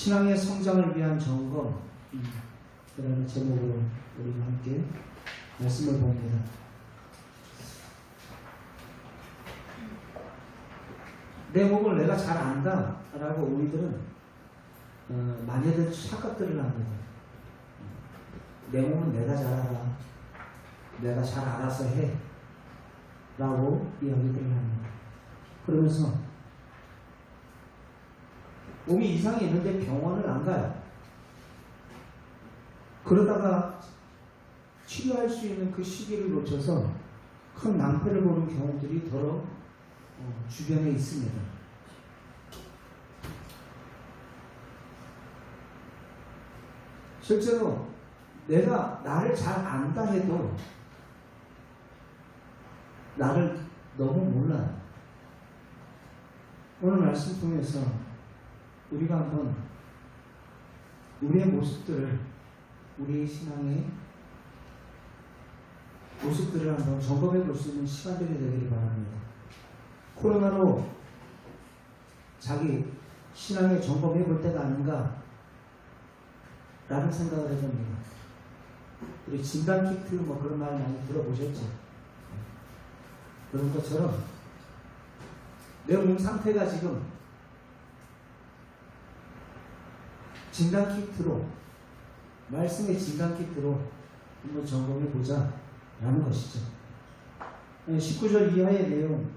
신앙의 성장을 위한 점검, 그라는 제목으로 우리가 함께 말씀을 봅니다. 내 몸을 내가 잘 안다 라고 우리들은 많이들 착각들을 합니다. 내 몸은 내가 잘 알아, 내가 잘 알아서 해 라고 이야기들을 합니다. 그러면서 몸이 이상이 있는데 병원을 안 가요. 그러다가 치료할 수 있는 그 시기를 놓쳐서 큰 낭패를 보는 경우들이 더러 주변에 있습니다. 실제로 내가 나를 잘 안다 해도 나를 너무 몰라요. 오늘 말씀 통해서 우리가 한번 우리의 모습들을, 우리의 신앙의 모습들을 한번 점검해 볼 수 있는 시간들이 되기를 바랍니다. 코로나로 자기 신앙에 점검해 볼 때가 아닌가 라는 생각을 해봅니다. 우리 진단키트 뭐 그런 말 많이 들어보셨죠? 그런 것처럼 내 몸 상태가 지금 진단키트로, 말씀의 진단키트로 한번 점검해 보자 라는 것이죠. 19절 이하의 내용은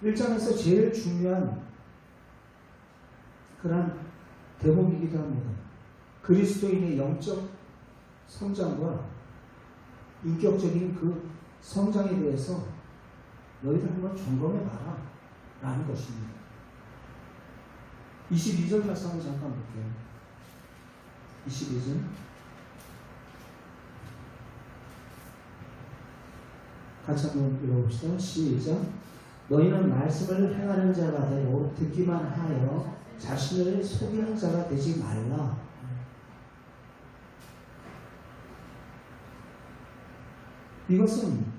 1장에서 제일 중요한 그런 대목이기도 합니다. 그리스도인의 영적 성장과 인격적인 그 성장에 대해서 너희들 한번 점검해 봐라 라는 것입니다. 22절 말씀 한번 잠깐 볼게요. 22절 같이 한번 읽어봅시다. 시작. 너희는 말씀을 행하는 자가 되고 듣기만 하여 자신을 속이는 자가 되지 말라. 이것은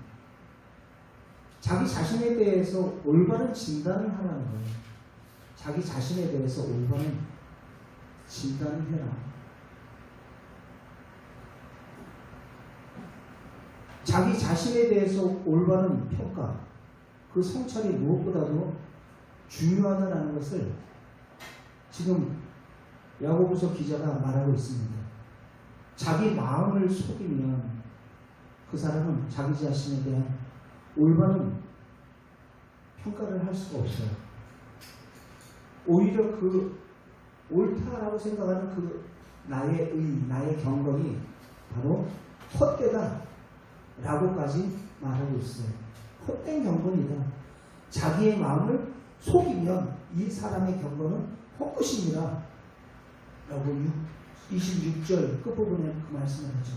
자기 자신에 대해서 올바른 진단을 하라는 거예요. 자기 자신에 대해서 올바른 진단을 해라. 자기 자신에 대해서 올바른 평가, 그 성찰이 무엇보다도 중요하다는 것을 지금 야고보서 기자가 말하고 있습니다. 자기 마음을 속이면 그 사람은 자기 자신에 대한 올바른 평가를 할 수가 없어요. 오히려 그 옳다라고 생각하는 그 나의 의, 나의 경건이 바로 헛되다 라고까지 말하고 있어요. 헛된 경건이다. 자기의 마음을 속이면 이 사람의 경건은 헛것입니다 라고 26절 끝부분에 그 말씀을 하죠.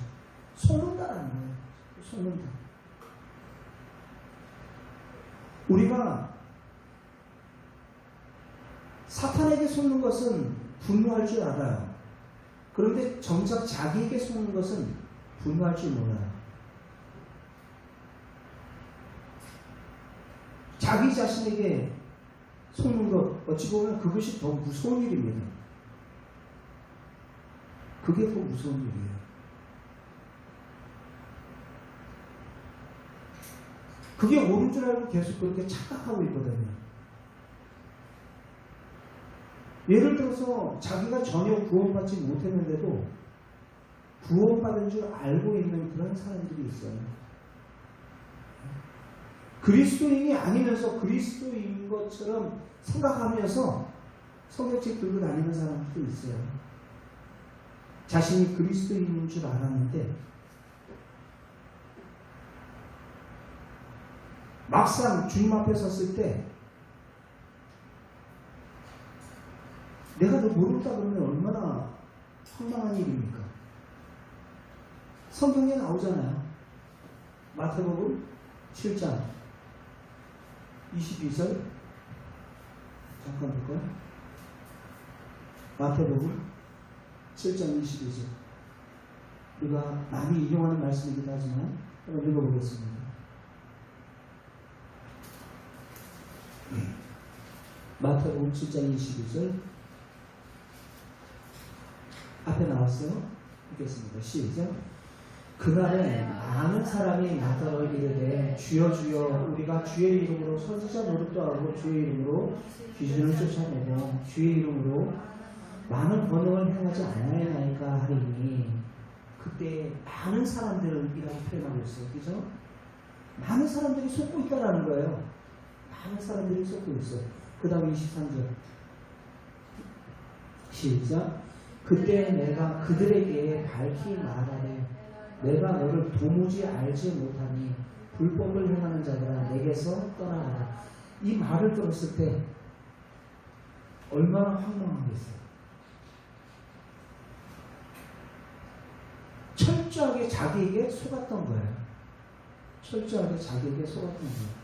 속는다라는 거예요. 속는다. 우리가 사탄에게 속는 것은 분노할 줄 알아요. 그런데 정작 자기에게 속는 것은 분노할 줄 몰라요. 자기 자신에게 속는 것, 어찌 보면 그것이 더 무서운 일입니다. 그게 더 무서운 일이에요. 그게 옳은 줄 알고 계속 그렇게 착각하고 있거든요. 예를 들어서 자기가 전혀 구원받지 못했는데도 구원받은 줄 알고 있는 그런 사람들이 있어요. 그리스도인이 아니면서 그리스도인 것처럼 생각하면서 성경책 들고 다니는 사람들도 있어요. 자신이 그리스도인인 줄 알았는데 막상 주님 앞에 섰을 때 내가 너 모른다 그러면 얼마나 황당한 일입니까? 성경에 나오잖아요. 마태복음 7장 22절 잠깐 볼까요? 마태복음 7장 22절 우리가 많이 인용하는 말씀이기도 하지만 한번 읽어보겠습니다. 마태복음 7장 22절 앞에 나왔어요? 읽겠습니다. 시작. 그날에 많은 사람이 나더러 이르되 주여 주여 우리가 주의 이름으로 선지자 노릇도 하고 주의 이름으로 귀신을 쫓아내고 주의 이름으로 많은 번영을 행하지 아니하나이까 하리니 그때 많은 사람들은 이라고 표현하고 있어요. 그죠? 많은 사람들이 속고 있다라는 거예요. 많은 사람들이 속고 있어요. 그 다음 23절 시작. 그때 내가 그들에게 밝히 말하되 내가 너를 도무지 알지 못하니 불법을 행하는 자들아 내게서 떠나가라. 이 말을 들었을 때 얼마나 황망하겠어요. 철저하게 자기에게 속았던 거예요. 철저하게 자기에게 속았던 거예요.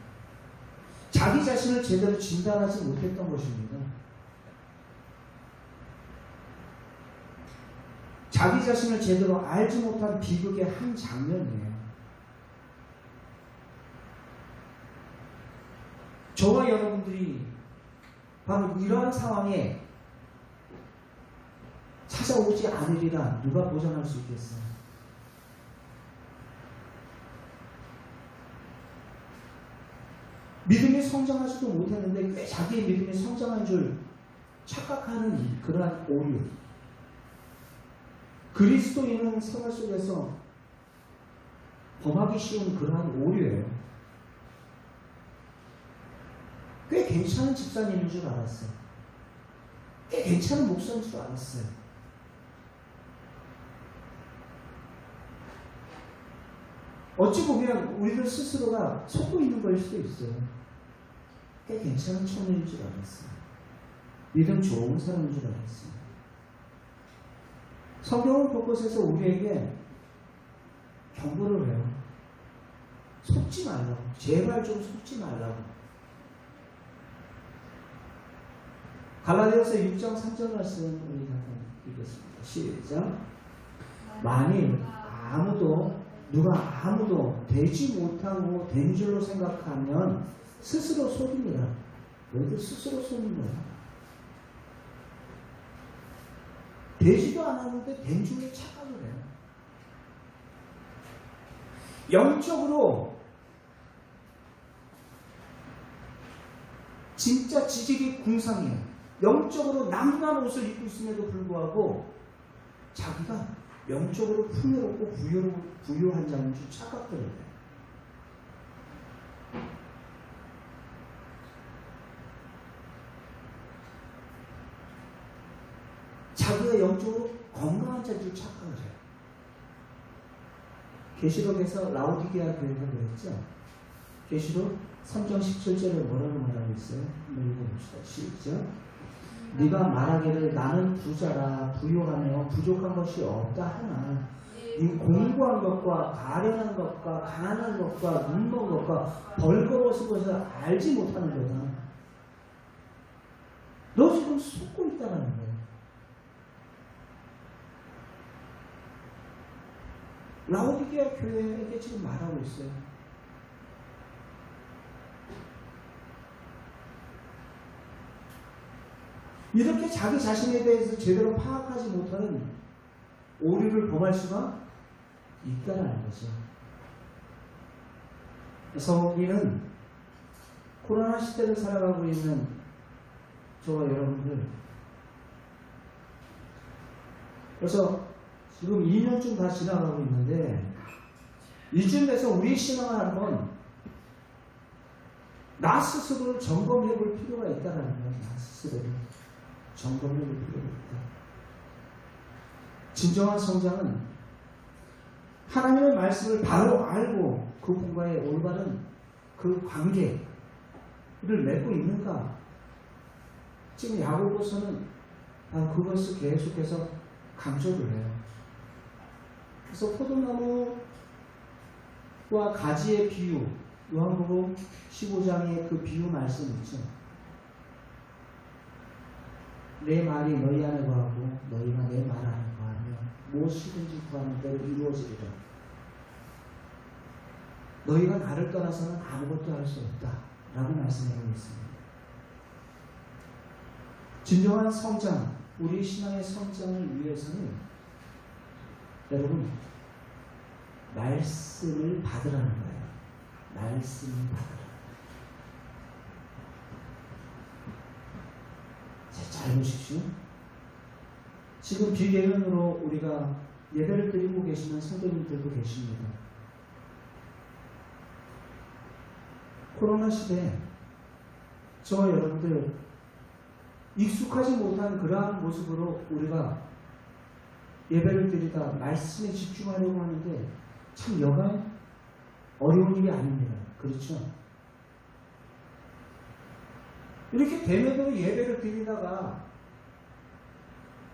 자기 자신을 제대로 진단하지 못했던 것입니다. 자기 자신을 제대로 알지 못한 비극의 한 장면이에요. 저와 여러분들이 바로 이러한 상황에 찾아오지 않으리라 누가 보장할 수 있겠어요? 믿음이 성장하지도 못했는데 왜 자기의 믿음이 성장한 줄 착각하는 그러한 오류. 그리스도인은 생활 속에서 범하기 쉬운 그러한 오류예요. 꽤 괜찮은 집사님인 줄 알았어요. 꽤 괜찮은 목사인 줄 알았어요. 어찌 보면 우리들 스스로가 속고 있는 걸 수도 있어요. 꽤 괜찮은 청년인 줄 알았어요. 믿음 좋은 사람인 줄 알았어요. 성경은 곳곳에서 우리에게 경고를 해요. 속지 말라고. 제발 좀 속지 말라고. 갈라디아서 6장 3절 말씀 우리 잠깐 읽겠습니다. 시작. 만일 누가 아무도 되지 못하고 된 줄로 생각하면 스스로 속입니다. 너희들 스스로 속는 거야. 되지도 않았는데 된 줄로 착각을 해요. 영적으로 진짜 지질이 궁상이에요. 영적으로 남분한 옷을 입고 있음에도 불구하고 자기가 영적으로 풍요롭고 부유한 자인 줄 착각을 해요. 자기가 영적으로 건강한 자인 줄 착각을 해요. 계시록에서 라오디게아 교회가 그랬죠. 계시록 3장 17절에 뭐라고 말하고 있어요? 한번 읽어봅시다. 시작. 네가 말하기를 나는 부자라 부유하며 부족한 것이 없다 하나 이 공고한 것과 가련한 것과 가난한 것과 눈먼 것과 벌거벗은 것을 알지 못하는 거다. 너 지금 속고 있다는 거예요. 라오디게아 교회에게 지금 말하고 있어요. 이렇게 자기 자신에 대해서 제대로 파악하지 못하는 오류를 범할 수가 있다는 거죠. 그래서 우리는 코로나 시대를 살아가고 있는 저와 여러분들, 그래서 지금 2년쯤 다 지나가고 있는데 이쯤 돼서 우리 신앙을 한번 나 스스로를 점검해 볼 필요가 있다는 거예요. 나 스스로를 점검해 볼 필요가 있다. 진정한 성장은 하나님의 말씀을 바로 알고 그분과의 올바른 그 관계를 맺고 있는가. 지금 야고보서는 그것을 계속해서 강조를 해요. 그래서 포도나무와 가지의 비유, 요한복음 15장의 그 비유 말씀 있죠. 내 말이 너희 안에 거하고 너희가 내 말 안에 거하며 무엇이든지 구하는 대로 이루어지리라. 너희가 나를 떠나서는 아무것도 할 수 없다 라고 말씀하고 있습니다. 진정한 성장, 우리 신앙의 성장을 위해서는 여러분, 말씀을 받으라는 거예요. 말씀을 받으라. 잘 보십시오. 지금 비대면으로 우리가 예배를 드리고 계시는 성도님들도 계십니다. 코로나 시대에 저와 여러분들 익숙하지 못한 그러한 모습으로 우리가 예배를 드리다 말씀에 집중하려고 하는데 참 여간 어려운 일이 아닙니다. 그렇죠? 이렇게 대면으로 예배를 드리다가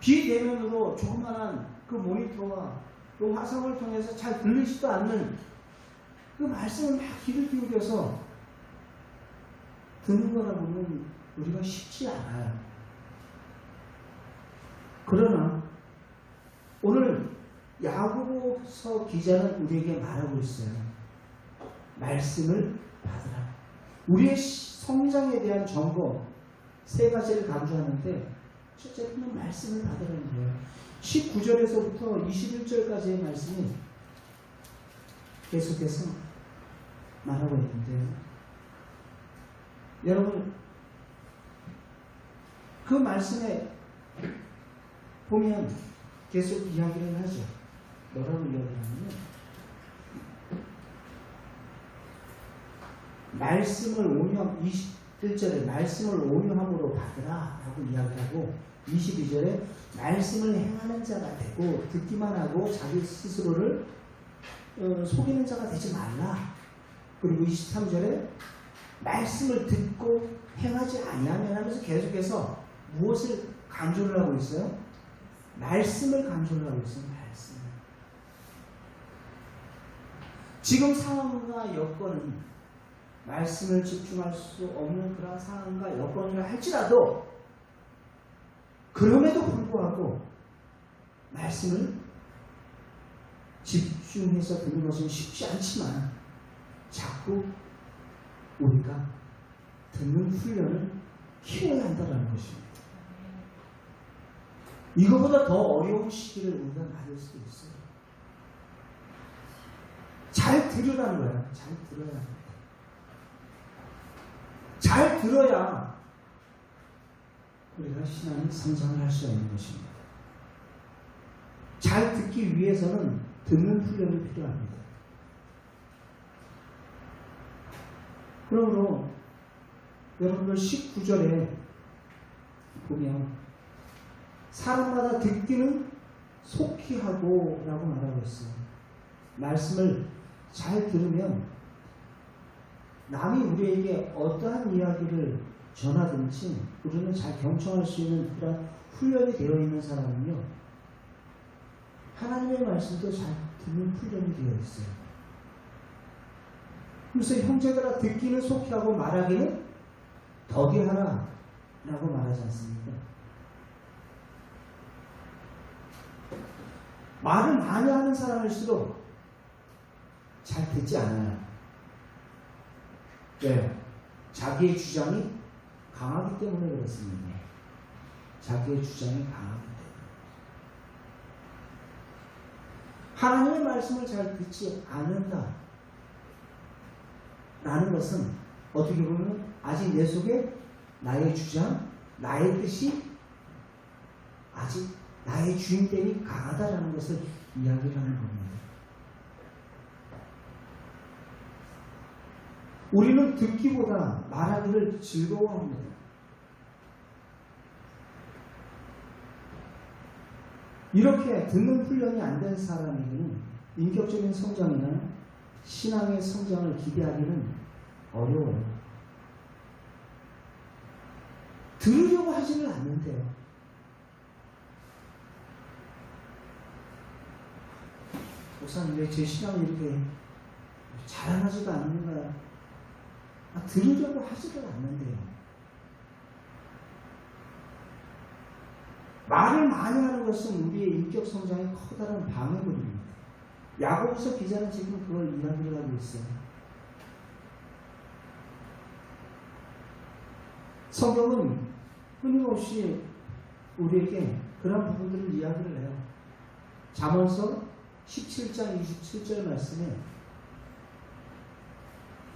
비대면으로 조그만한 그 모니터와 그 화상을 통해서 잘 들리지도 않는 그 말씀을 막 귀를 기울여서 듣는 거라 보면 우리가 쉽지 않아요. 그러나 오늘 야고보서 기자는 우리에게 말하고 있어요. 말씀을 받으라. 우리의 성장에 대한 점검 세 가지를 강조하는데 첫째는 말씀을 받으라는 거예요. 19절에서부터 21절까지의 말씀이 계속해서 말하고 있는데요. 여러분, 그 말씀에 보면 계속 이야기를 하죠. 뭐라고 이야기를 하냐면 말씀을 오명 21절에 말씀을 오명함으로 받으라 라고 이야기하고 22절에 말씀을 행하는 자가 되고 듣기만 하고 자기 스스로를 속이는 자가 되지 말라. 그리고 23절에 말씀을 듣고 행하지 아니하면 하면서 계속해서 무엇을 강조를 하고 있어요? 말씀을 강조를 하고 있어요. 말씀을. 지금 상황과 여건은 말씀을 집중할 수 없는 그런 상황과 여건이라 할지라도 그럼에도 불구하고 말씀을 집중해서 듣는 것은 쉽지 않지만 자꾸 우리가 듣는 훈련을 키워야 한다는 것입니다. 이거보다 더 어려운 시기를 우리가 맞을 수도 있어요. 잘 들으라는 거야. 잘 들어야 합니다. 잘 들어야 우리가 신앙의 성장을 할 수 있는 것입니다. 잘 듣기 위해서는 듣는 훈련이 필요합니다. 그러므로 여러분들 19절에 보면 사람마다 듣기는 속히 하고 라고 말하고 있어요. 말씀을 잘 들으면 남이 우리에게 어떠한 이야기를 전하든지 우리는 잘 경청할 수 있는 그런 훈련이 되어 있는 사람은요, 하나님의 말씀도 잘 듣는 훈련이 되어 있어요. 그래서 형제들아 듣기는 속히 하고 말하기는 더디하라 라고 말하지 않습니까? 말을 많이 하는 사람일수록 잘 듣지 않아요. 왜? 자기의 주장이 강하기 때문에 그렇습니다. 자기의 주장이 강하기 때문에. 하나님의 말씀을 잘 듣지 않는다 라는 것은 어떻게 보면 아직 내 속에 나의 주장, 나의 뜻이 아직 나의 주인됨이 강하다라는 것을 이야기를 하는 겁니다. 우리는 듣기보다 말하기를 즐거워합니다. 이렇게 듣는 훈련이 안 된 사람에게는 인격적인 성장이나 신앙의 성장을 기대하기는 어려워요. 들으려고 하지는 않는데요. 목사님, 왜 제 신앙이 이렇게 자라나지도 않는가요? 들으려고 하지도 않는데요. 말을 많이 하는 것은 우리의 인격 성장에 커다란 방해물입니다. 야고보서 기자는 지금 그걸 이야기를 하고 있어요. 성경은 끊임없이 우리에게 그런 부분들을 이야기를 해요. 잠언서 17장 27절 말씀에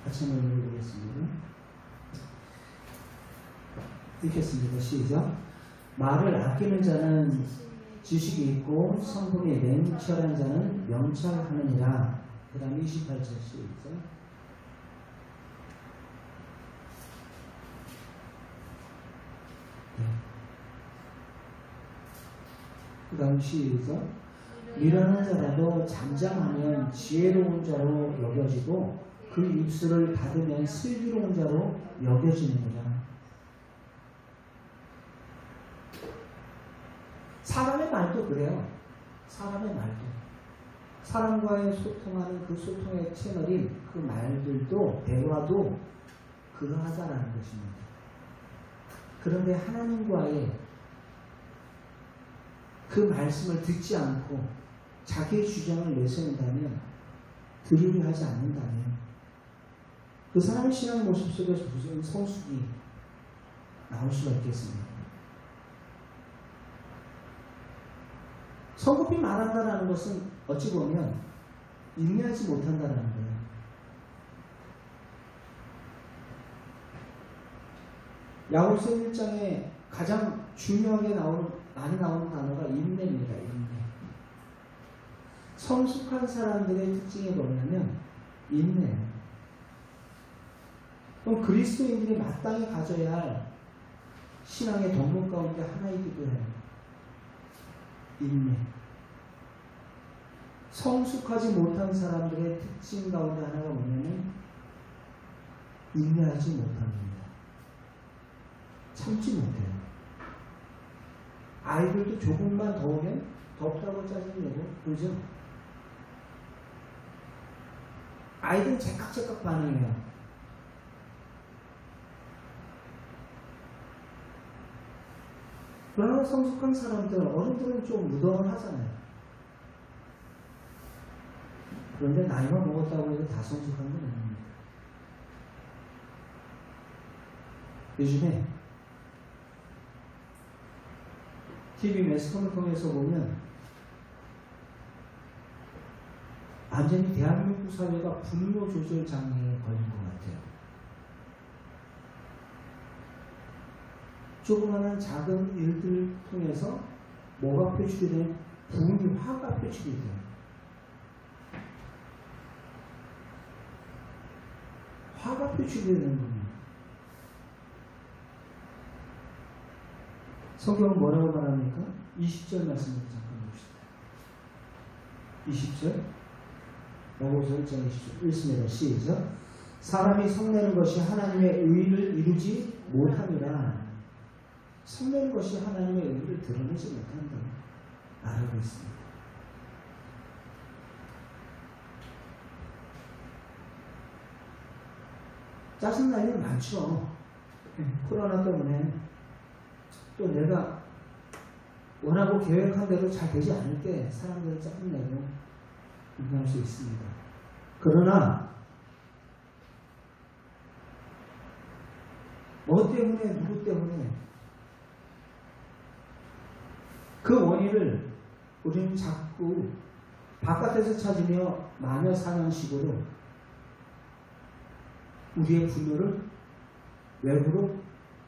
같이 한번 읽어보겠습니다. 읽겠습니다. 시작. 말을 아끼는 자는 지식이 있고 성품이 냉철한 자는 명철하느니라. 그 다음 28절 시작. 그 다음 시작. 미련한 자라도 잠잠하면 지혜로운 자로 여겨지고 그 입술을 닫으면 슬기로운 자로 여겨지느니라. 사람의 말도 그래요. 사람의 말도. 사람과의 소통하는 그 소통의 채널인 그 말들도 대화도 그러하다라는 것입니다. 그런데 하나님과의 그 말씀을 듣지 않고 자기의 주장을 내세운다면, 들으려 하지 않는다면 그 사람의 신앙 모습 속에서 무슨 성숙이 나올 수가 있겠습니까? 성급히 말한다는 것은 어찌 보면 인내하지 못한다는 거예요. 야고보서 1장에 가장 중요하게 많이 나오는 단어가 인내입니다. 인내. 성숙한 사람들의 특징이 뭐냐면 인내예요. 그럼 그리스도인들이 마땅히 가져야 할 신앙의 덕목 가운데 하나이기도 해요. 인내. 성숙하지 못한 사람들의 특징 가운데 하나가 뭐냐면 인내하지 못합니다. 참지 못해요. 아이들도 조금만 더우면 덥다고 짜증내고 그러죠? 아이들은 제깍제깍 반응해요. 그러나 성숙한 사람들은, 어른들은 좀 무던하잖아요. 그런데 나이만 먹었다고 해서 다 성숙한 건 아닙니다. 요즘에 TV 매스컴을 통해서 보면 완전히 대한민국 사회가 분노 조절 장애에 걸린 것 같아요. 조그마한 작은 일들 통해서 뭐가 표출이 돼요? 분이, 화가 표출이 돼요. 화가 표출이 되는 겁니다. 성경은 뭐라고 말합니까? 20절 말씀을 잠깐 봅시다. 20절. 야고보서 1장 20절 읽습니다. 시작. 사람이 성내는 것이 하나님의 의를 이루지 못함이라. 성내는 것이 하나님의 의를 드러내지 못한다 말하고 있습니다. 짜증날 일 많죠. 코로나 때문에 또 내가 원하고 계획한 대로 잘 되지 않을 때 사람들은 짜증내고 불편할 수 있습니다. 그러나 뭐 때문에, 누구 때문에 그 원인을 우리는 자꾸 바깥에서 찾으며 마녀 사냥식으로 우리의 분노를 외부로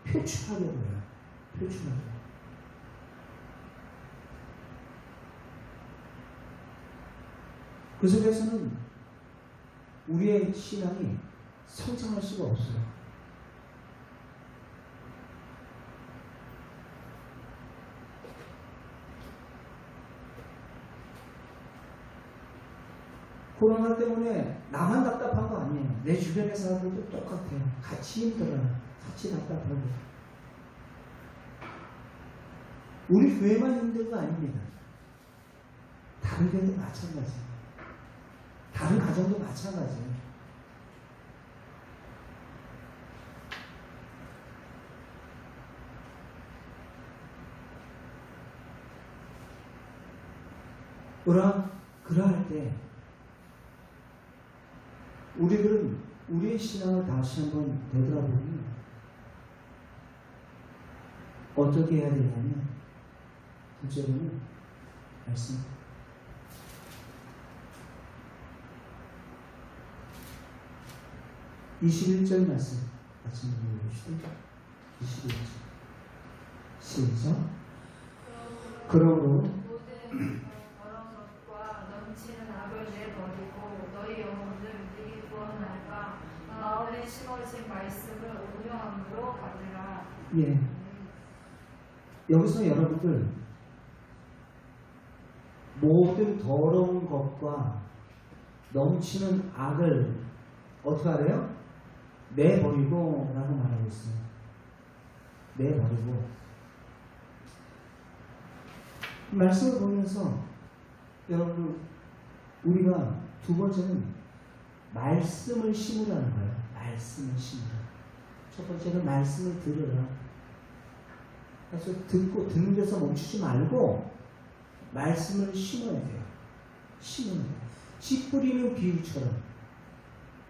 표출하려고 해요. 표출하려고. 그 속에서는 우리의 신앙이 성장할 수가 없어요. 코로나 때문에 나만 답답한 거 아니에요. 내 주변의 사람들도 똑같아요. 같이 힘들어요. 같이 답답하고. 우리 교회만 힘든 거 아닙니다. 다른 교회도 마찬가지예요. 다른 가정도 마찬가지예요. 그러할 때 우리들은 우리의 신앙을 다시 한번 되돌아보면 어떻게 해야 되냐면, 둘째로는 말씀. 21절 말씀 같이 읽어봅시다. 21절 시작. 그러므로 모든 더러운 것과 넘치는 악을 내버리고 너희 영혼을 미리 구원할까 마음에 심어진 말씀을 온유함으로 받으라. 예. 여기서 여러분들 모든 더러운 것과 넘치는 악을 어떻게 하래요? 내버리고 라고 말하고 있어요. 내버리고. 말씀을 보면서 여러분 우리가 두 번째는 말씀을 심으라는 거예요. 말씀을 심으라. 첫 번째는 말씀을 들으라. 그래서 듣는 데서 멈추지 말고 말씀을 심어야 돼요. 심어야 돼요. 씨 뿌리는 비유처럼.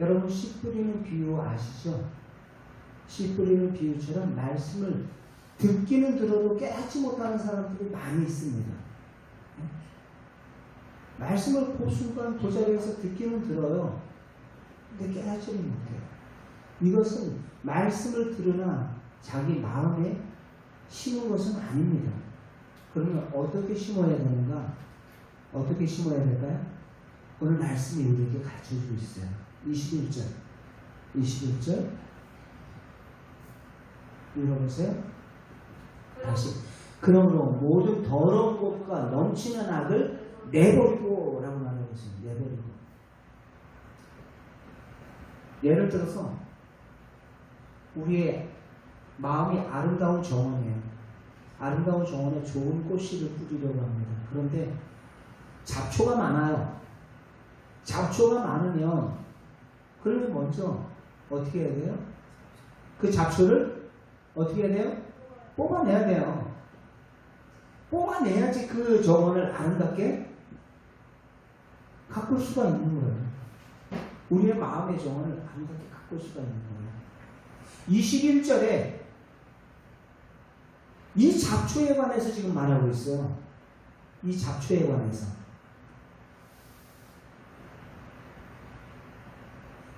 여러분 씨 뿌리는 비유 아시죠? 씨 뿌리는 비유처럼 말씀을 듣기는 들어도 깨닫지 못하는 사람들이 많이 있습니다. 말씀을 그 순간 그 자리에서 듣기는 들어요. 근데 깨닫지를 못해요. 이것은 말씀을 들으나 자기 마음에 심은 것은 아닙니다. 그러면 어떻게 심어야 되는가? 어떻게 심어야 될까요? 오늘 말씀이 우리에게 가르쳐주고 있어요. 21절 읽어보세요. 다시. 그러므로 모든 더러운 것과 넘치는 악을 내버리고 라고 말하고 있습니다. 내버리고. 예를 들어서 우리의 마음이 아름다운 정원이에요. 아름다운 정원에 좋은 꽃씨를 뿌리려고 합니다. 그런데 잡초가 많아요. 잡초가 많으면 그러면 먼저 어떻게 해야 돼요? 그 잡초를 어떻게 해야 돼요? 뽑아내야 돼요. 뽑아내야지 그 정원을 아름답게 가꿀 수가 있는 거예요. 우리의 마음의 정원을 아름답게 가꿀 수가 있는 거예요. 21절에 이 잡초에 관해서 지금 말하고 있어요. 이 잡초에 관해서.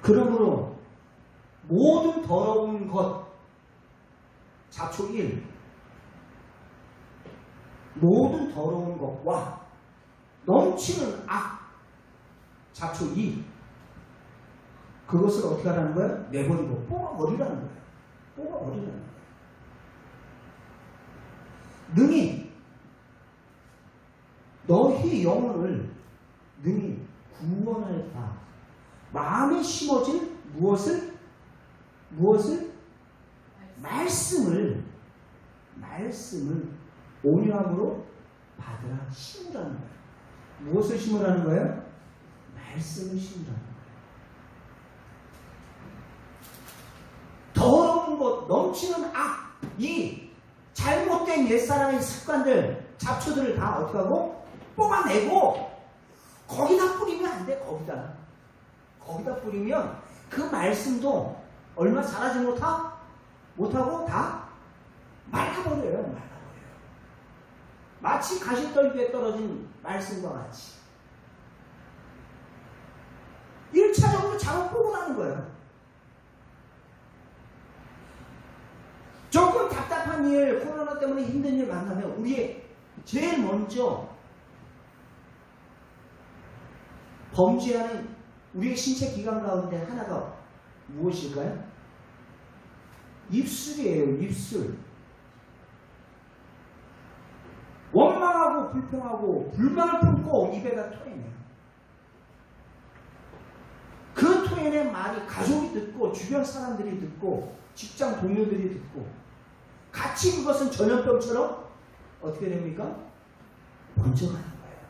그러므로 모든 더러운 것 잡초 1 모든 더러운 것과 넘치는 악 잡초 2 그것을 어떻게 하라는 거예요? 내버리고 뽑아버리라는 거예요. 뽑아버리라는 거예요. 능히 너희 영혼을 능히 구원할 바 마음에 심어진 무엇을 말씀을 온유함으로 받으라 심으라는 거예요. 무엇을 심으라는 거예요? 말씀을 심으라는 거예요. 더러운 것, 넘치는 악, 이 잘못된 옛사람의 습관들, 잡초들을 다 어떻게 하고 뽑아내고 거기다 뿌리면 안 돼. 거기다 뿌리면 그 말씀도 얼마 자라지 못하고 다 말라버려요. 마치 가시떨기에 떨어진 말씀과 같이 1차적으로 작업 뽑으라는 거예요. 조금 답답한 일, 코로나 때문에 힘든 일 만나면 우리의 제일 먼저 범죄하는 우리의 신체 기관 가운데 하나가 무엇일까요? 입술이에요. 입술. 원망하고 불평하고 불만을 품고 입에다 토해내요. 그 토해낸 말이 가족이 듣고 주변 사람들이 듣고 직장 동료들이 듣고 같이 그것은 전염병처럼 어떻게 됩니까? 번져가는 거예요.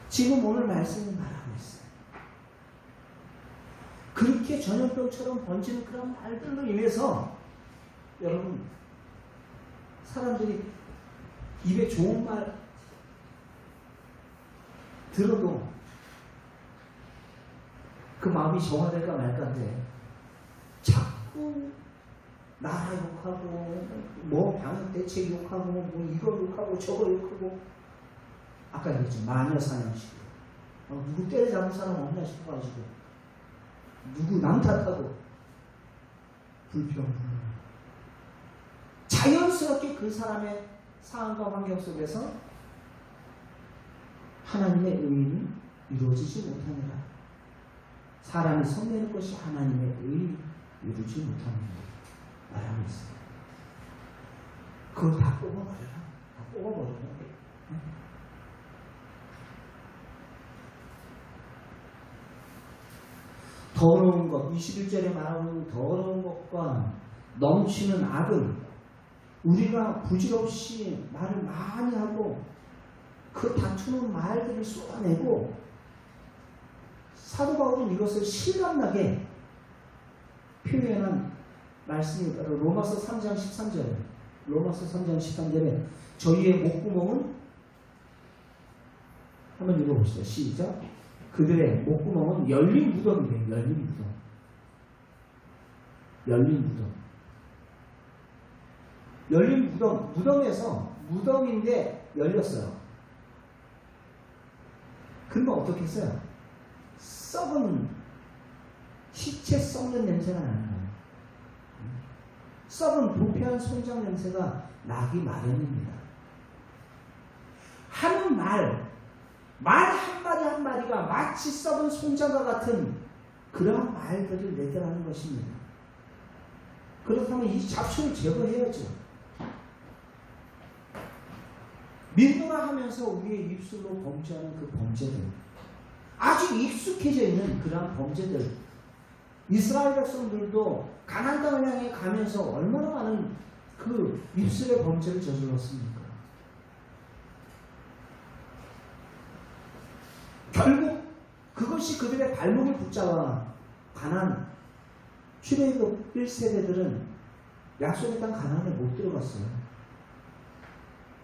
지금 오늘 말씀이 말하고 있어요. 그렇게 전염병처럼 번지는 그런 말들로 인해서 여러분 사람들이 입에 좋은 말 들어도 그 마음이 정화될까 말까인데 자꾸 나라 욕하고 뭐 방역 대책 욕하고 뭐 이거 욕하고 저거 욕하고 아까 얘기했죠. 마녀 사냥식으로 누구 때려잡은 사람 없나 싶어가지고 누구 남 탓하고 불평 불만. 자연스럽게 그 사람의 상황과 환경 속에서 하나님의 의는 이루어지지 못하니라. 사람이 성내는 것이 하나님의 의를 이루지 못합니다. 말하고 있어요. 그걸 다 뽑아버려라. 다 뽑아버려라. 더러운 것, 21절에 말하고 있는 더러운 것과 넘치는 악은 우리가 부질없이 말을 많이 하고 그 다투는 말들을 쏟아내고 사도 바울은 이것을 실감나게 표현한 말씀이 바로 로마서 3장 13절에 로마서 3장 13절에 저희의 목구멍은 한번 읽어보시죠. 시작. 그들의 목구멍은 열린 무덤이래요. 열린 무덤. 열린 무덤. 열린 무덤. 무덤에서 무덤인데 열렸어요. 그러면 어떻게 했어요? 썩은 시체 썩는 냄새가 나는 거예요. 썩은 부패한 손장 냄새가 나기 마련입니다. 하는 말 한마디 한마디가 마치 썩은 손장과 같은 그러한 말들을 내더라는 것입니다. 그렇다면 이 잡초를 제거해야죠. 민감하면서 우리의 입술로 범죄하는 그 범죄들, 아주 익숙해져 있는 그러한 범죄들, 이스라엘 백성들도 가나안 땅을 향해 가면서 얼마나 많은 그 입술의 범죄를 저질렀습니까? 결국 그것이 그들의 발목을 붙잡아 가나안 출애굽 1세대들은 약속의 땅 가나안에 못 들어갔어요.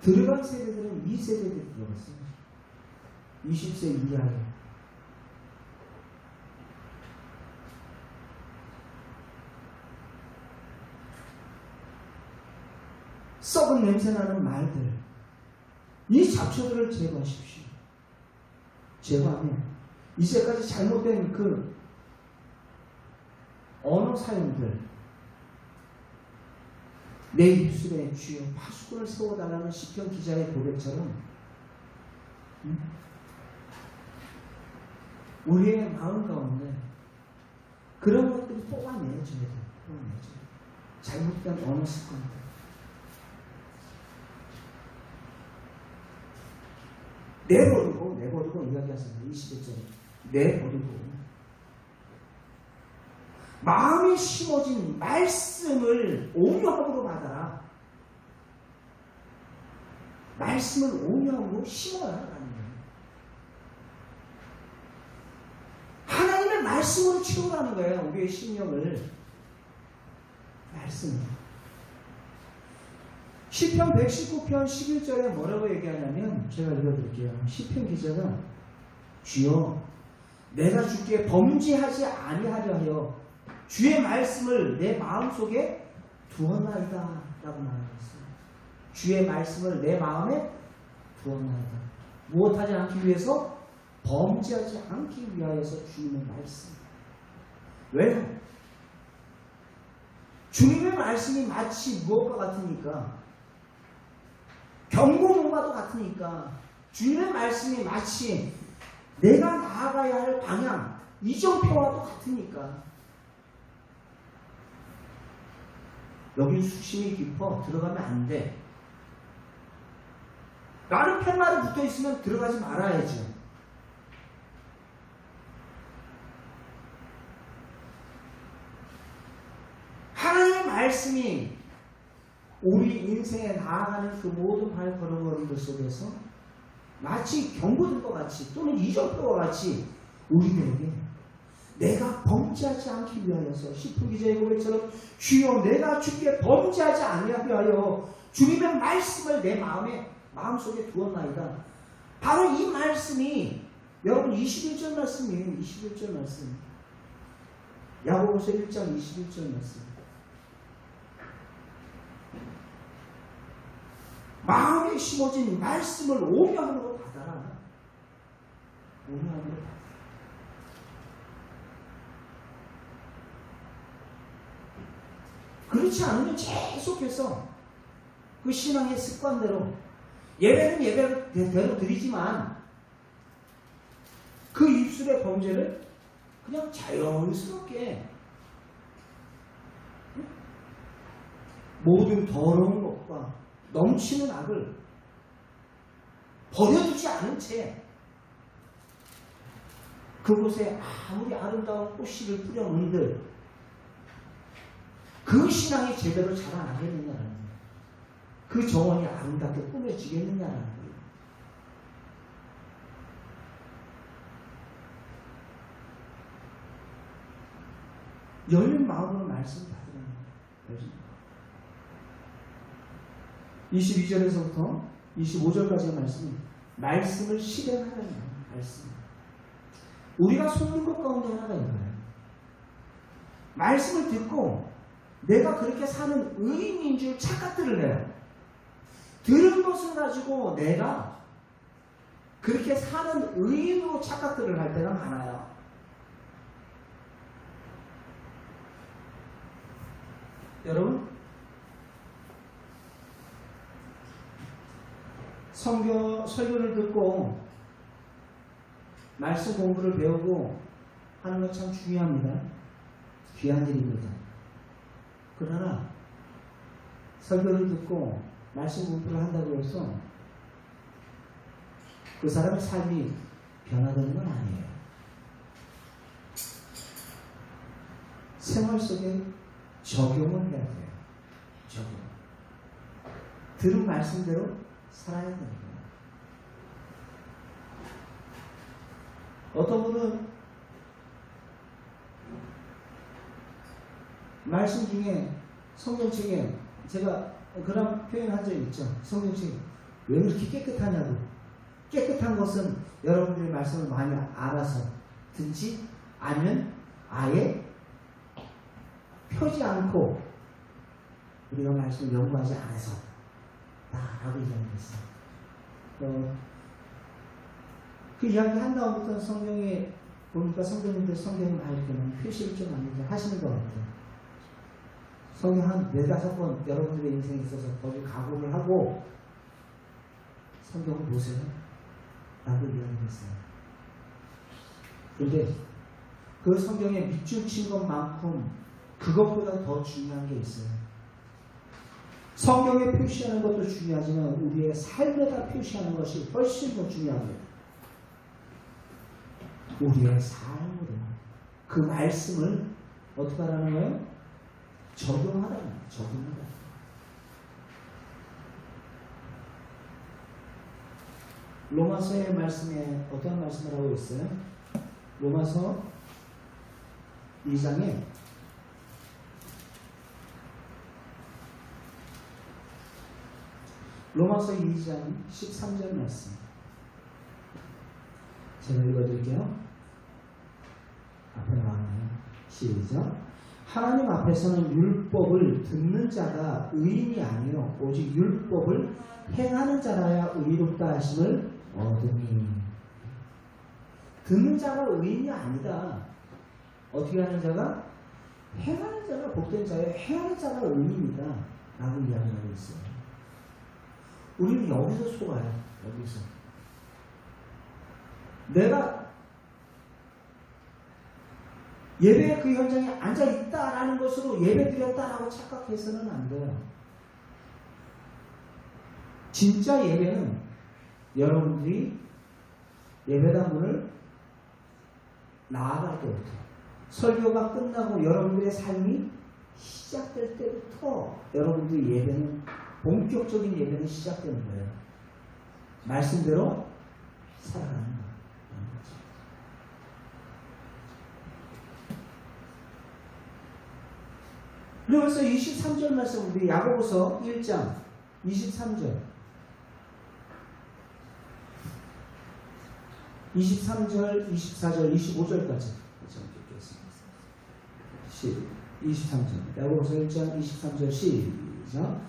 들어간 세대들은 2세대들이 들어갔어요. 20세 이하에. 썩은 냄새나는 말들, 이 잡초들을 제거하십시오. 제거하면 이제까지 잘못된 그 언어 사용들, 내 입술에 주여 파수꾼을 세워달라는 시편 기자의 고백처럼 우리의 마음 가운데 그런 것들이 뽑아내줘야 돼요. 뽑아내줘야 돼요. 잘못된 언어 습관들. 내버리고 이야기하셨어요. 21절에 내버리고 마음에 심어진 말씀을 온유함으로 받아라. 말씀을 온유함으로 심어라 라는 거예요. 하나님의 말씀으로 채우라는 거예요. 우리의 심령을. 말씀. 시편 119편 11절에 뭐라고 얘기하냐면, 제가 읽어드릴게요. 시편 기자가 주여 내가 주께 범죄하지 아니하려 하여 주의 말씀을 내 마음속에 두었나이다 라고 말하셨어요. 주의 말씀을 내 마음에 두었나이다. 무엇하지 않기 위해서? 범죄하지 않기 위하여서 주님의 말씀. 왜요? 주님의 말씀이 마치 무엇과 같으니까? 경고문과도 같으니까. 주님의 말씀이 마치 내가 나아가야 할 방향, 이정표와도 같으니까. 여기 수심이 깊어 들어가면 안 돼. 나는 팻말에 붙어 있으면 들어가지 말아야죠. 하나님의 말씀이 우리 인생에 나아가는 그 모든 발걸음들 속에서 마치 경고들과 같이 또는 이정표와 같이 우리들에게 내가 범죄하지 않기 위하여서 시편 기자의 고백처럼 주여 내가 주께 범죄하지 아니하게 하여 주님의 말씀을 내 마음속에 두었나이다. 바로 이 말씀이 여러분 21절 말씀이에요. 21절 말씀. 야고보서 1장 21절 말씀. 마음에 심어진 말씀을 온유함으로 받아라. 온유함으로 받아라. 그렇지 않으면 계속해서 그 신앙의 습관대로 예배는 예배대로 드리지만 그 입술의 범죄를 그냥 자연스럽게 모든 더러운 것과 넘치는 악을 버려두지 않은 채 그곳에 아무리 아름다운 꽃씨를 뿌려놓은들 그 신앙이 제대로 자라나겠느냐라는 거예요. 그 정원이 아름답게 꾸며지겠느냐라는 거예요. 열린 마음으로 말씀 받으라는 거예요. 22절에서부터 25절까지의 말씀은 말씀을 실행하라는 말씀. 우리가 속는 것 가운데 하나가 있나요? 말씀을 듣고 내가 그렇게 사는 의인인 줄 착각들을 해요. 들은 것을 가지고 내가 그렇게 사는 의인으로 착각들을 할 때가 많아요. 여러분, 설교를 듣고 말씀 공부를 배우고 하는 건 참 중요합니다. 귀한 일입니다. 그러나 설교를 듣고 말씀 공부를 한다고 해서 그 사람의 삶이 변화되는 건 아니에요. 생활 속에 적용을 해야 돼요. 적용. 들은 말씀대로 살아야 됩니다. 어떤 분은 말씀 중에 성경책에 제가 그런 표현한 적이 있죠. 성경책에 왜 이렇게 깨끗하냐고. 깨끗한 것은 여러분들이 말씀을 많이 알아서 듣지 아니면 아예 펴지 않고 우리가 말씀을 연구하지 않아서 라고 이야기했어요. 그 이야기 한 다음부터 성경에 보니까 성경님들 성경을 많이 보면 표시를 좀 많이 하시는 것 같아요. 성경 한 4-5번 여러분들의 인생에 있어서 거기 각오를 하고 성경을 보세요. 라고 이야기했어요. 그런데 그 성경에 밑줄 친 것만큼 그것보다 더 중요한 게 있어요. 성경에 표시하는 것도 중요하지만 우리의 삶에다 표시하는 것이 훨씬 더 중요합니다. 우리의 삶으로 그 말씀을 어떻게 하라는 거예요? 적용하라는 거예요. 적용하라. 로마서의 말씀에 어떤 말씀을 하고 있어요? 로마서 2장에 로마서 2장 13절 말씀 제가 읽어드릴게요. 앞에 나왔나요? 시작. 하나님 앞에서는 율법을 듣는 자가 의인이 아니요 오직 율법을 행하는 자라야 의롭다 하심을 얻으니. 듣는 자가 의인이 아니다. 어떻게 하는 자가? 행하는 자가 복된 자예요. 행하는 자가 의인이다 라고 이야기하고 있어요. 우리는 여기서 속아요. 여기서 내가 예배의 그 현장에 앉아있다라는 것으로 예배드렸다라고 착각해서는 안 돼요. 진짜 예배는 여러분들이 예배당문을 나아갈 때부터 설교가 끝나고 여러분들의 삶이 시작될 때부터 여러분들의 예배는 본격적인 예배는 시작되는 거예요. 말씀대로 살아가는 거예요. 그래서 23절 말씀 우리 야고보서 1장 23절 23절, 24절, 25절까지 23절 야고보서 1장 23절 시작.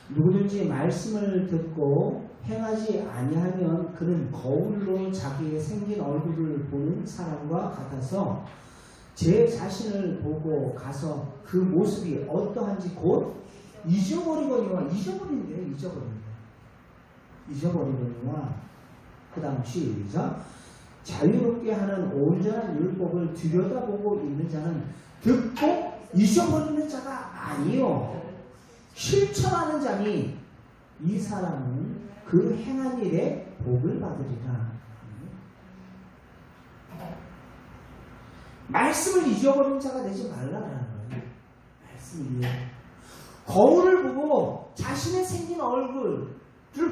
누구든지 말씀을 듣고 행하지 아니하면 그는 거울로 자기의 생긴 얼굴을 보는 사람과 같아서 제 자신을 보고 가서 그 모습이 어떠한지 곧 잊어버리거니와 잊어버리거니와 그 다음 시작 자유롭게 하는 온전한 율법을 들여다보고 있는 자는 듣고 잊어버리는 자가 아니요 실천하는 자니 이 사람은 그 행한 일에 복을 받으리라. 말씀을 잊어버리는 자가 되지 말라라는 거예요. 말씀을 거울을 보고 자신의 생긴 얼굴을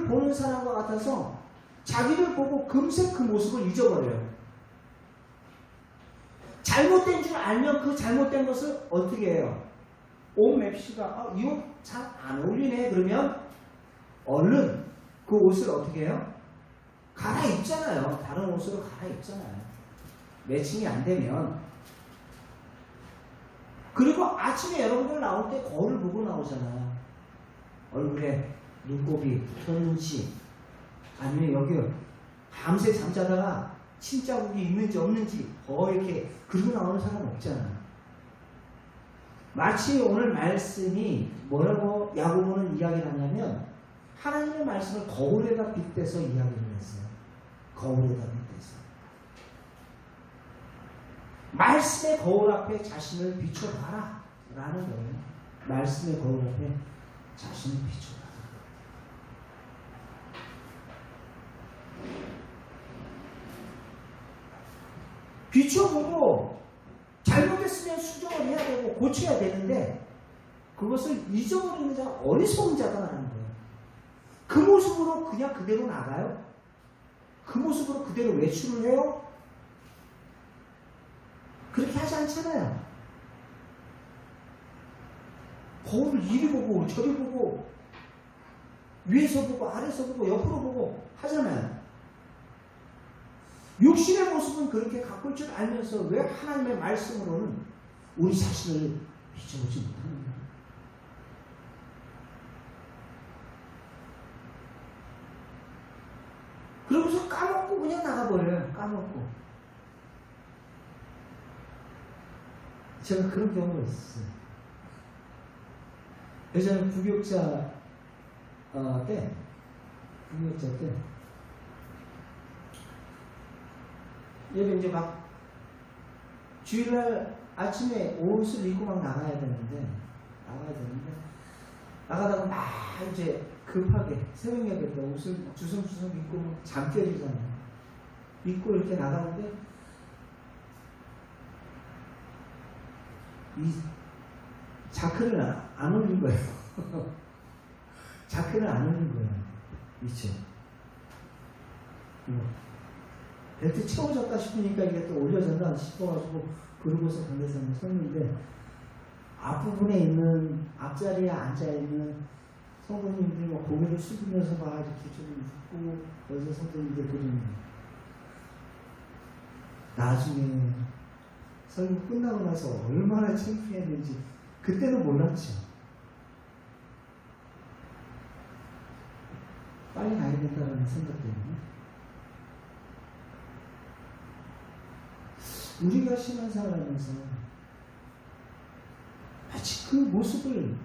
보는 사람과 같아서 자기를 보고 금세 그 모습을 잊어버려요. 잘못된 줄 알면 그 잘못된 것을 어떻게 해요? 옷 맵시가 이 옷 잘 안 어울리네 그러면 얼른 그 옷을 어떻게 해요? 갈아입잖아요. 다른 옷으로 갈아입잖아요. 매칭이 안 되면. 그리고 아침에 여러분들 나올 때 거울을 보고 나오잖아요. 얼굴에 눈곱이 붙었는지 아니면 여기 밤새 잠자다가 침자국이 있는지 없는지 이렇게 그러고 나오는 사람 없잖아요. 마치 오늘 말씀이 뭐라고 야고보는 이야기를 하냐면 하나님의 말씀을 거울에다 빗대서 이야기를 했어요. 거울에다 빗대서. 말씀의 거울 앞에 자신을 비춰봐라 라는 거예요. 말씀의 거울 앞에 자신을 비춰봐라. 비춰보고 잘못했으면 수정을 해야 되고 고쳐야 되는데 그것을 잊어버리는 자가 어리석은 자다라는 거예요. 그 모습으로 그냥 그대로 나가요? 그 모습으로 그대로 외출을 해요? 그렇게 하지 않잖아요. 거울을 이리 보고 저리 보고 위에서 보고 아래서 보고 옆으로 보고 하잖아요. 육신의 모습은 그렇게 가꿀 줄 알면서 왜 하나님의 말씀으로는 우리 자신을 비춰보지 못하는 거예요. 그러면서 까먹고 그냥 나가버려요. 까먹고. 제가 그런 경우가 있었어요. 예전에 부교육자 때 예를 이제 막 주일날 아침에 옷을 입고 막 나가야 되는데 나가다가 막 이제 급하게 새벽녘에 때 옷을 주섬주섬 입고 막 잠결이잖아요. 입고 이렇게 나가는데 이 자크를 안 올린 거예요. 자크를 안 올린 거예요. 미쳐. 벨트 채워졌다 싶으니까 이게 또 올려졌나 싶어가지고 그러고서 관계사님 섰는데 앞부분에 있는 앞자리에 앉아있는 성도님들이 뭐 고개를 숙이면서 막 이렇게 좀 묻고 여자 성도님들 그러는 나중에 설교 끝나고 나서 얼마나 창피했는지 그때는 몰랐죠. 빨리 가야 된다는 생각 때문에 우리가 신앙생활 하면서 마치 그 모습을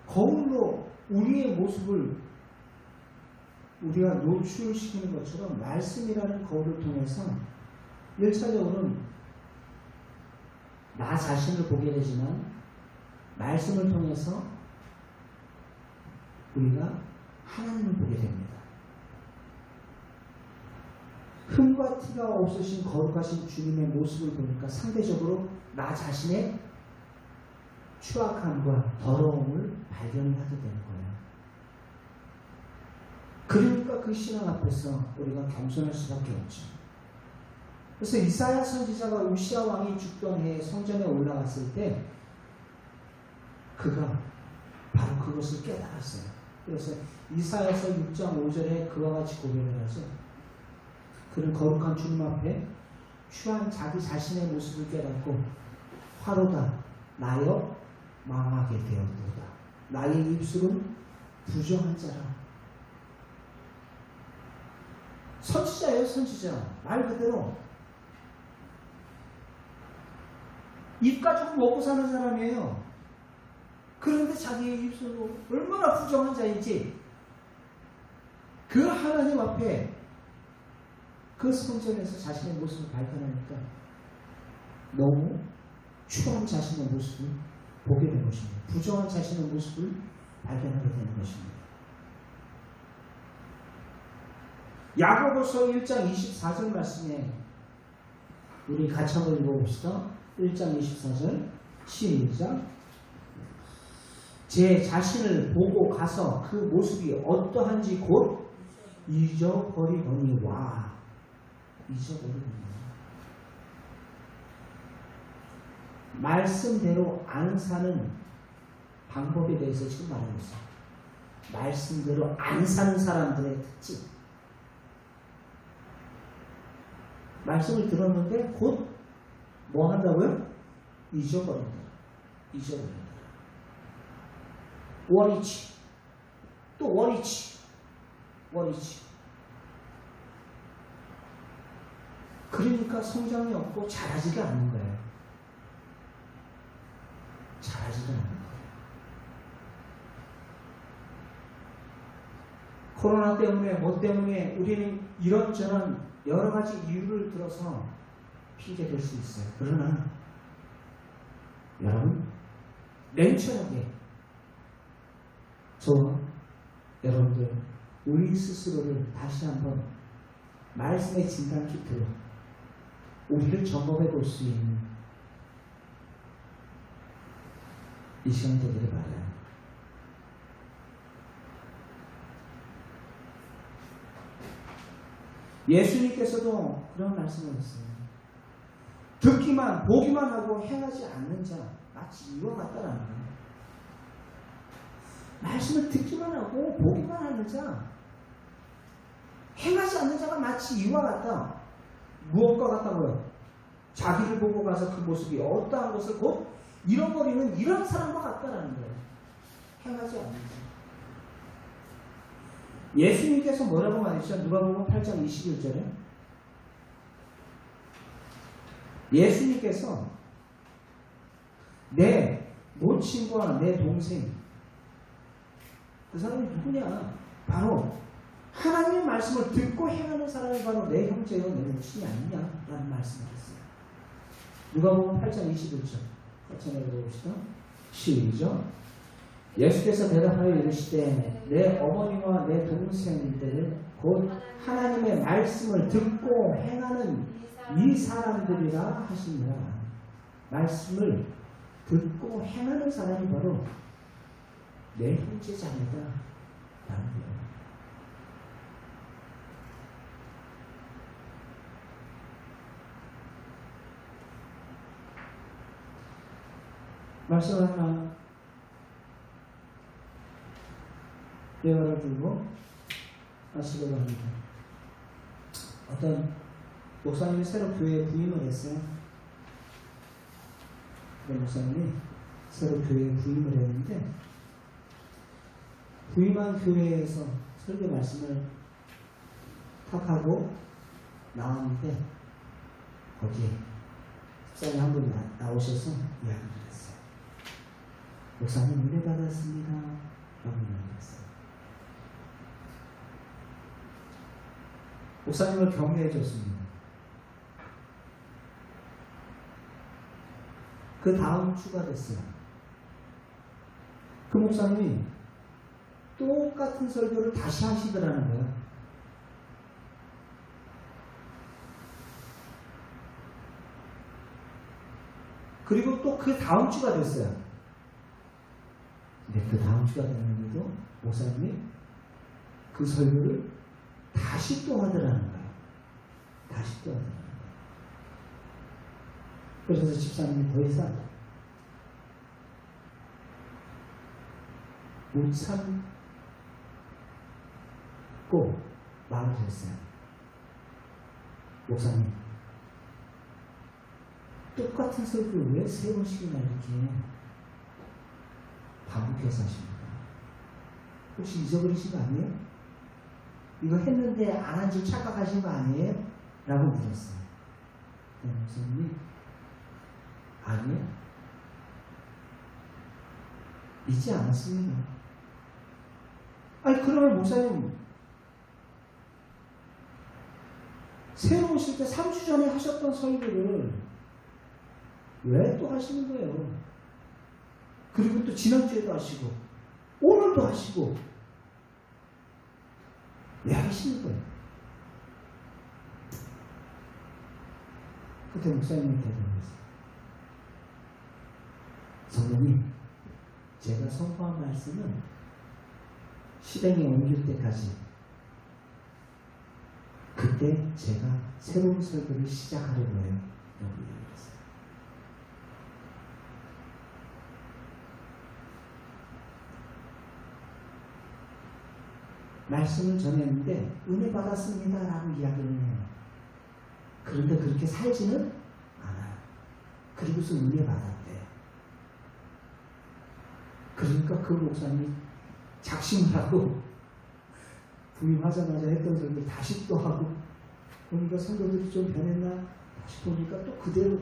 거울로 우리의 모습을 우리가 노출시키는 것처럼 말씀이라는 거울을 통해서 1차적으로는 나 자신을 보게 되지만 말씀을 통해서 우리가 하나님을 보게 됩니다. 흠과 티가 없으신 거룩하신 주님의 모습을 보니까 상대적으로 나 자신의 추악함과 더러움을 발견하게 되는 거예요. 그러니까 그 신앙 앞에서 우리가 겸손할 수밖에 없죠. 그래서 이사야 선지자가 우시아 왕이 죽던 해에 성전에 올라갔을 때 그가 바로 그것을 깨달았어요. 그래서 이사야서 6장 5절에 그와 같이 고백을 하죠. 그는 거룩한 주님 앞에 취한 자기 자신의 모습을 깨닫고 화로다 나여 망하게 되었도다. 나의 입술은 부정한 자라. 선지자예요. 선지자. 말 그대로 입 가지고 먹고 사는 사람이에요. 그런데 자기의 입술로 얼마나 부정한 자인지 그 하나님 앞에 그 성전에서 자신의 모습을 발견하니까 너무 추한 자신의 모습을 보게 된 것입니다. 부정한 자신의 모습을 발견하게 되는 것입니다. 야고보서 1장 24절 말씀에 우리 같이 한번 읽어봅시다. 1장 24절 시작. 제 자신을 보고 가서 그 모습이 어떠한지 곧 잊어버리거니와. 잊어버리거니와. 말씀대로 안 사는 방법에 대해서 지금 말하고 있어요. 말씀대로 안 사는 사람들의 특징. 말씀을 들었는데 곧 뭐 한다고요? 잊어버린다. 잊어버린다. 원위치. 또 원위치. 원위치. 그러니까 성장이 없고 자라지가 않는 거예요. 자라지가 않는 거예요. 코로나 때문에 뭐 때문에 우리는 이런저런 여러 가지 이유를 들어서 핑계댈 수 있어요. 그러나 여러분 냉철하게 저와 여러분들 우리 스스로를 다시 한번 말씀의 진단 키트로 우리를 점검해 볼 수 있는 이 시간 되기를 바라요. 예수님께서도 그런 말씀을 했어요. 듣기만 보기만 하고 행하지 않는 자 마치 이와 같다라는 거예요. 말씀을 듣기만 하고 보기만 하는 자 행하지 않는 자가 마치 이와 같다. 무엇과 같다고요? 자기를 보고 가서 그 모습이 어떠한 것을 곧 잃어버리는 이런 사람과 같다라는 거예요. 행하지 않는 자. 예수님께서 뭐라고 말했죠? 누가복음 8장 21절에 예수님께서 내 모친과 내 동생 그 사람이 누구냐? 바로 하나님의 말씀을 듣고 행하는 사람이 바로 내 형제요 내 모친이 아니냐라는 말씀을 했어요. 누가복음 8장 21절 같이 읽어봅시다. 시작. 예수께서 대답하여 이르시되 내 어머니와 내 동생들은 곧 하나님의 말씀을 듣고 행하는 이 사람들이라 하시니라. 말씀을 듣고 행하는 사람이 바로 내 형제 자매다 라는 거예요. 말씀 하나 대화를 들고 마시려고 합니다. 어떤 목사님이 새로 교회에 부임을 했어요. 그 목사님이 새로 교회에 부임을 했는데 부임한 교회에서 설교 말씀을 탁 하고 나왔는데 거기에 집사님 한 분이 나오셔서 이야기를 했어요. 목사님 은혜 받았습니다. 라고 이야기했어요. 목사님을 격려해 줬습니다. 그 다음 주가 됐어요. 그 목사님이 똑같은 설교를 다시 하시더라는 거예요. 그리고 또 그 다음 주가 됐어요. 근데 그 다음 주가 됐는데도 목사님이 그 설교를 다시 또 하더라는 거예요. 다시 또 하더라는 거예요. 그래서 집사님이 더 이상 못 참고 말을 했어요. 목사님, 똑같은 설교를 왜 세 번씩이나 이렇게 반복해서 하십니까? 혹시 잊어버리신 거 아니에요? 이거 했는데 안 한 줄 착각하신 거 아니에요? 라고 물었어요. 목사님이 아니요. 믿지 않았습니다. 아니, 그러면 목사님, 새로 오실 때 3주 전에 하셨던 설교를 왜 또 하시는 거예요? 그리고 또 지난주에도 하시고, 오늘도 하시고, 왜 하시는 거예요? 그때 목사님이 대답했어요. 성도님, 제가 선포한 말씀은 실행에 옮길 때까지, 그때 제가 새로운 설교를 시작하려고 해요. 라고 얘기했어요. 말씀을 전했는데 은혜 받았습니다 라고 이야기를 해요. 그런데 그렇게 살지는 않아요. 그리고서 은혜 받았대요. 그러니까 그 목사님이 작심을 하고 부임하자마자 했던 설교 다시 또 하고, 그러니까 성도들이 좀 변했나 다시 보니까 또 그대로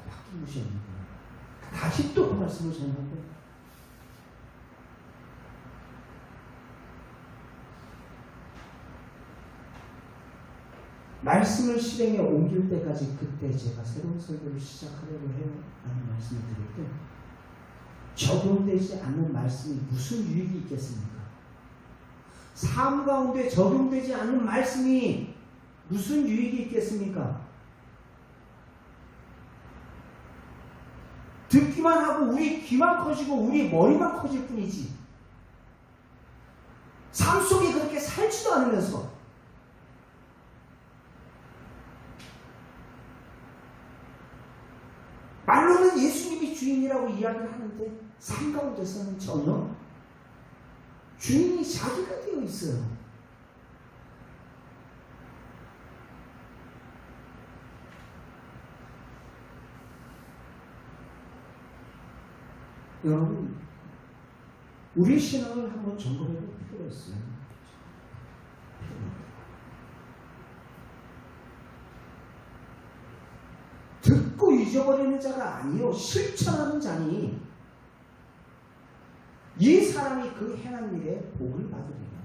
바뀐 것이 없는 거예요. 다시 또 그 말씀을 전하고, 말씀을 실행에 옮길 때까지 그때 제가 새로운 설교를 시작하려고 해요 라는 말씀을 드릴 때, 적용되지 않는 말씀이 무슨 유익이 있겠습니까? 삶 가운데 적용되지 않는 말씀이 무슨 유익이 있겠습니까? 듣기만 하고 우리 귀만 커지고 우리 머리만 커질 뿐이지, 삶 속에 그렇게 살지도 않으면서 말로는 예수님이 주인이라고 이야기를 하는데 삶 가운데서는 전혀 주인이 자기가 되어 있어요. 여러분, 우리 신앙을 한번 점검해 볼 필요가 있어요. 듣고 잊어버리는 자가 아니요 실천하는 자니 이 사람이 그 행한 일에 복을 받으리라.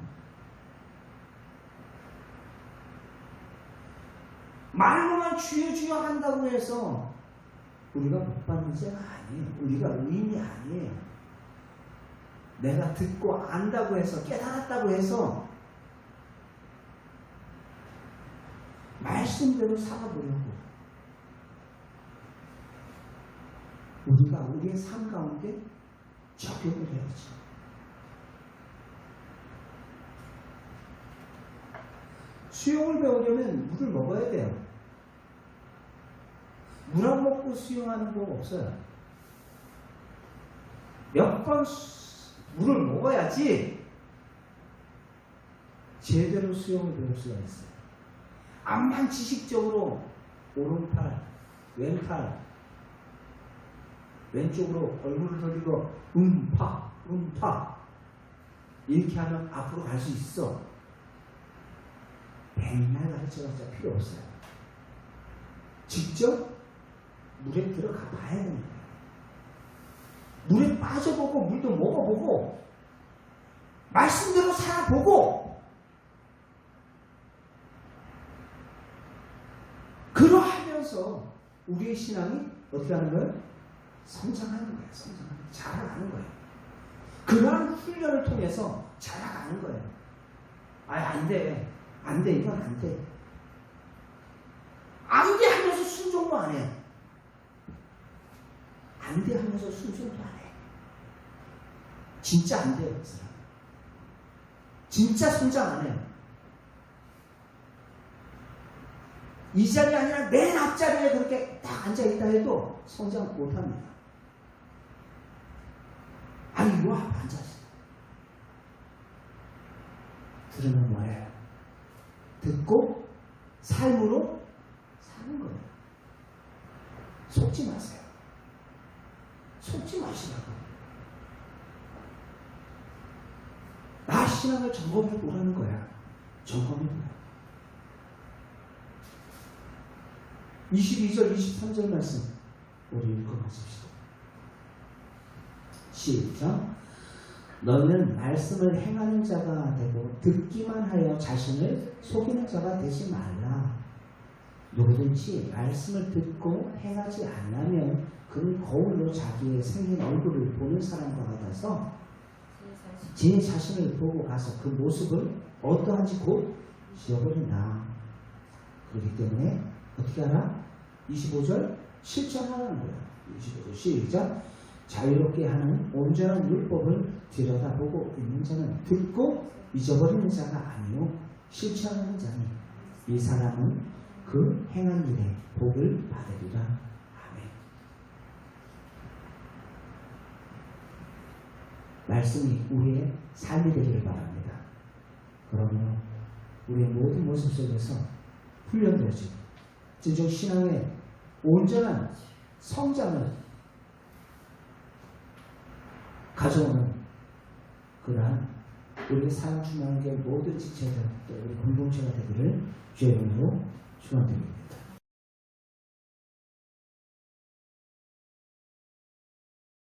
말로만 주여 주여 한다고 해서 우리가 복 받는 자가 아니에요. 우리가 의인이 아니에요. 내가 듣고 안다고 해서, 깨달았다고 해서 말씀대로 살아보려고 우리가 우리의 삶 가운데 적용을 해야지. 수영을 배우려면 물을 먹어야 돼요. 물 안 먹고 수영하는 거 없어요. 몇 번 물을 먹어야지 제대로 수영을 배울 수가 있어요. 암만 지식적으로 오른팔, 왼팔, 왼쪽으로 얼굴을 돌리고 음파 이렇게 하면 앞으로 갈 수 있어. 맨날 가르쳐봤자 필요 없어요. 직접 물에 들어가 봐야 되는 거예요. 물에 빠져보고 물도 먹어보고 말씀대로 살아보고, 그러하면서 우리의 신앙이 어떻게 하는 거예요? 성장하는 거예요. 성장하는 거예요. 자라가는 거예요. 그러한 훈련을 통해서 자라가는 거예요. 안 돼. 이건 안 돼. 안 돼 하면서 순종도 안 해. 안 돼 하면서 순종도 안 해. 진짜 안 돼요. 그 사람. 진짜 성장 안 해요. 이 자리가 아니라 맨 앞자리에 그렇게 딱 앉아있다 해도 성장 못합니다. 아니, 요 앞 앉아있어. 들으면 뭐예요? 듣고 삶으로 사는 거예요. 속지 마세요. 속지 마시라고. 나 신앙을 점검해 보라는 거야. 점검해 보라. 22절, 23절 말씀 우리 읽어보십시오. 시작. 너는 말씀을 행하는 자가 되고 듣기만 하여 자신을 속이는 자가 되지 말라. 누구든지 말씀을 듣고 행하지 않으면 그는 거울로 자기의 생긴 얼굴을 보는 사람과 같아서 제 자신을 보고 가서 그 모습을 어떠한지 곧 지워버린다. 그렇기 때문에 어떻게 하라? 25절 실천하라는 거야. 25절 시작. 자유롭게 하는 온전한 율법을 들여다보고 있는 자는 듣고 잊어버리는 자가 아니요 실천하는 자니 이 사람은 그 행한 일에 복을 받으리라. 아멘. 말씀이 우리의 삶이 되기를 바랍니다. 그러면 우리의 모든 모습 속에서 훈련되어지고 진정 신앙의 온전한 성장을 가져오는 그러한 우리 사람 중앙의 모든 지체들 또 우리 공동체가 되기를 주의 이름으로 축원드립니다.